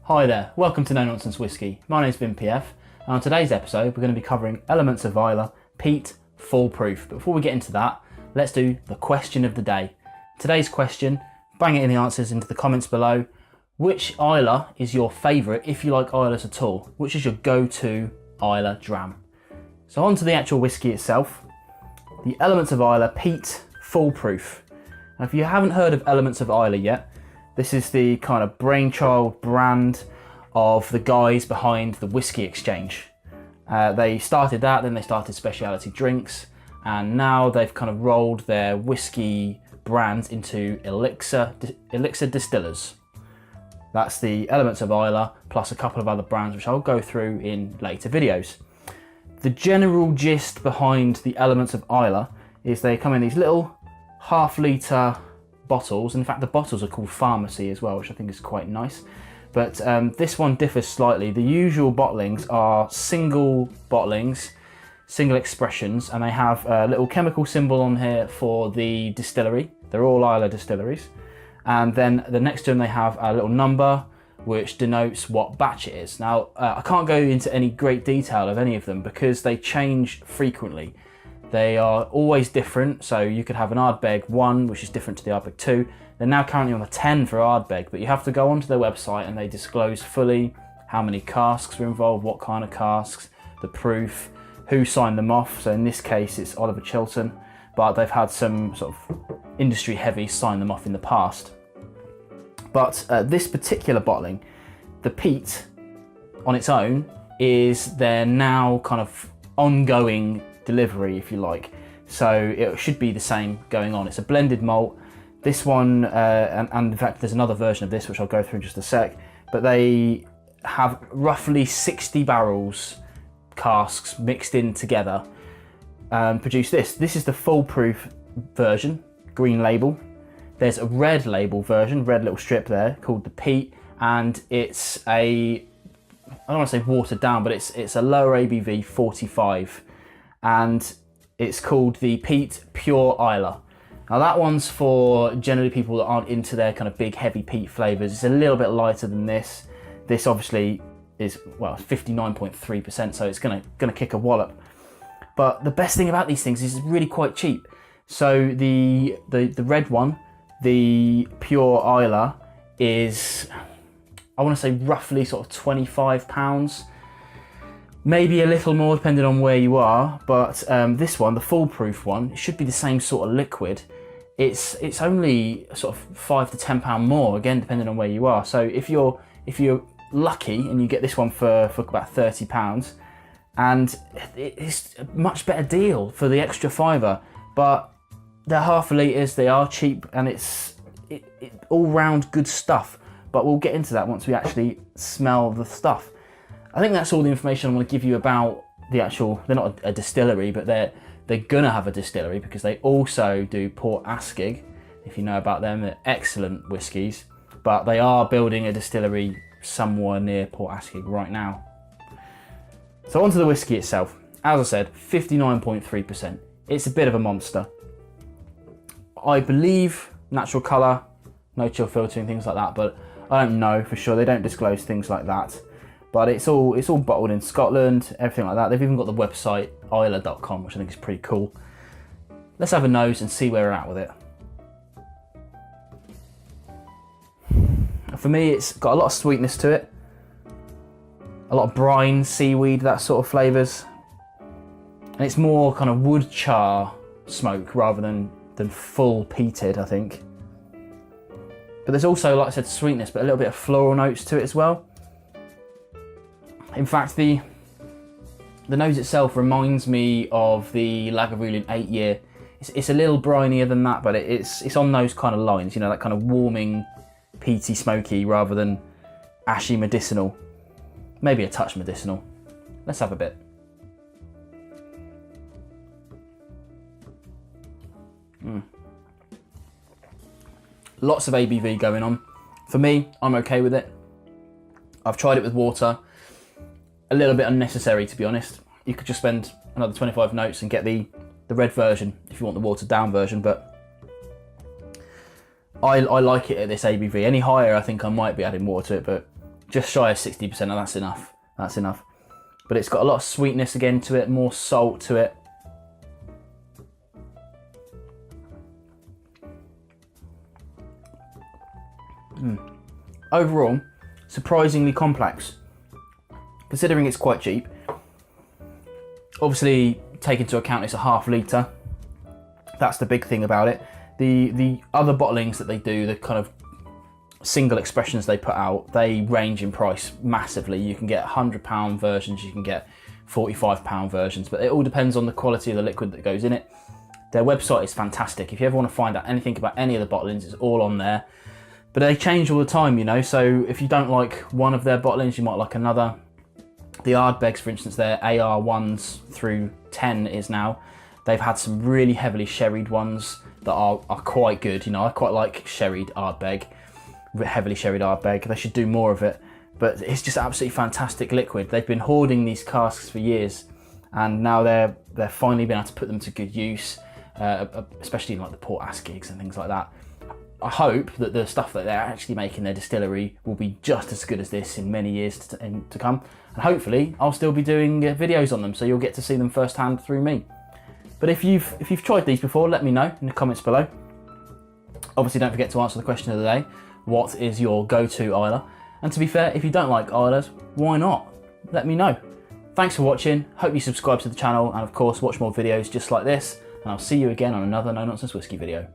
Hi there, welcome to Nonsense Whisky. My name's Vin PF, and on today's episode we're going to be covering elements of Islay Peat foolproof. But before we get into that, let's do the question of the day. Today's question, bang it in the answers into the comments below. Which Islay is your favourite, if you like Isleys at all? Which is your go-to Islay dram? So on to the actual whisky itself. The Elements of Islay Peat foolproof. Now if you haven't heard of Elements of Islay yet, this is the kind of brainchild brand of the guys behind the Whisky Exchange. They started that, then they started Speciality Drinks, and now they've kind of rolled their whisky brands into Elixir Distillers. That's the Elements of Islay, plus a couple of other brands which I'll go through in later videos. The general gist behind the Elements of Islay is they come in these little half-litre bottles. In fact, the bottles are called Pharmacy as well, which I think is quite nice. But this one differs slightly. The usual bottlings are single bottlings, single expressions, and they have a little chemical symbol on here for the distillery. They're all Islay distilleries. And then the next to them they have a little number which denotes what batch it is. Now, I can't go into any great detail of any of them because they change frequently. They are always different, so you could have an Ardbeg 1, which is different to the Ardbeg 2. They're now currently on the 10 for Ardbeg, but you have to go onto their website and they disclose fully how many casks are involved, what kind of casks, the proof, who signed them off. So in this case, it's Oliver Chilton, but they've had some sort of industry heavies sign them off in the past. But this particular bottling, the peat on its own, is their now kind of ongoing delivery, if you like. So it should be the same going on. It's a blended malt. This one, and in fact there's another version of this which I'll go through in just a sec, but they have roughly 60 barrels, casks mixed in together and produce this. This is the foolproof version, green label. There's a red label version, red little strip there, called the Peat, and it's a, I don't want to say watered down, but it's a lower ABV 45. And it's called the Peat Pure Islay. Now that one's for generally people that aren't into their kind of big heavy peat flavours. It's a little bit lighter than this. This obviously is, well, 59.3%, so it's gonna kick a wallop. But the best thing about these things is it's really quite cheap. So the red one, the Pure Islay, is, I want to say roughly sort of £25. Maybe a little more depending on where you are, but this one, the foolproof one, it should be the same sort of liquid. It's only sort of £5 to £10 more, again depending on where you are. So if you're lucky and you get this one for about £30, and it's a much better deal for the extra fiver. But they're half a litres, they are cheap, and it's all round good stuff. But we'll get into that once we actually smell the stuff. I think that's all the information I want to give you about the actual, they're not a distillery, but they're gonna have a distillery because they also do Port Asking. If you know about them, they're excellent whiskies, but they are building a distillery somewhere near Port Asking right now. So onto the whiskey itself. As I said, 59.3%. It's a bit of a monster. I believe natural colour, no chill filtering, things like that, but I don't know for sure. They don't disclose things like that. But it's all bottled in Scotland, everything like that. They've even got the website islay.com, which I think is pretty cool. Let's have a nose and see where we're at with it. For me, it's got a lot of sweetness to it. A lot of brine, seaweed, that sort of flavours. And it's more kind of wood char smoke rather than full peated, I think. But there's also, like I said, sweetness, but a little bit of floral notes to it as well. In fact, the nose itself reminds me of the Lagavulin 8 year. It's a little brinier than that, but it's on those kind of lines, you know, that kind of warming, peaty, smoky, rather than ashy medicinal. Maybe a touch medicinal. Let's have a bit. Lots of ABV going on. For me, I'm okay with it. I've tried it with water. A little bit unnecessary, to be honest. You could just spend another 25 notes and get the red version if you want the watered down version, but I like it at this ABV. Any higher, I think I might be adding more to it, but just shy of 60%, and that's enough. That's enough. But it's got a lot of sweetness again to it, more salt to it. Overall, surprisingly complex, considering it's quite cheap. Obviously, take into account it's a ½ litre. That's the big thing about it. The other bottlings that they do, the kind of single expressions they put out, they range in price massively. You can get £100 versions, you can get £45 versions, but it all depends on the quality of the liquid that goes in it. Their website is fantastic. If you ever want to find out anything about any of the bottlings, it's all on there. But they change all the time, you know, so if you don't like one of their bottlings, you might like another. The Ardbegs, for instance, their AR1s through 10 is now. They've had some really heavily sherried ones that are quite good. You know, I quite like sherried Ardbeg, heavily sherried Ardbeg. They should do more of it. But it's just absolutely fantastic liquid. They've been hoarding these casks for years, and now they're finally being able to put them to good use, especially in like the Port Askegs and things like that. I hope that the stuff that they're actually making in their distillery will be just as good as this in many years to come. And hopefully I'll still be doing videos on them, so you'll get to see them firsthand through me. But if you've tried these before, let me know in the comments below. Obviously, don't forget to answer the question of the day. What is your go-to Islay? And to be fair, if you don't like Islay's, why not? Let me know. Thanks for watching. Hope you subscribe to the channel, and of course watch more videos just like this. And I'll see you again on another No Nonsense Whisky video.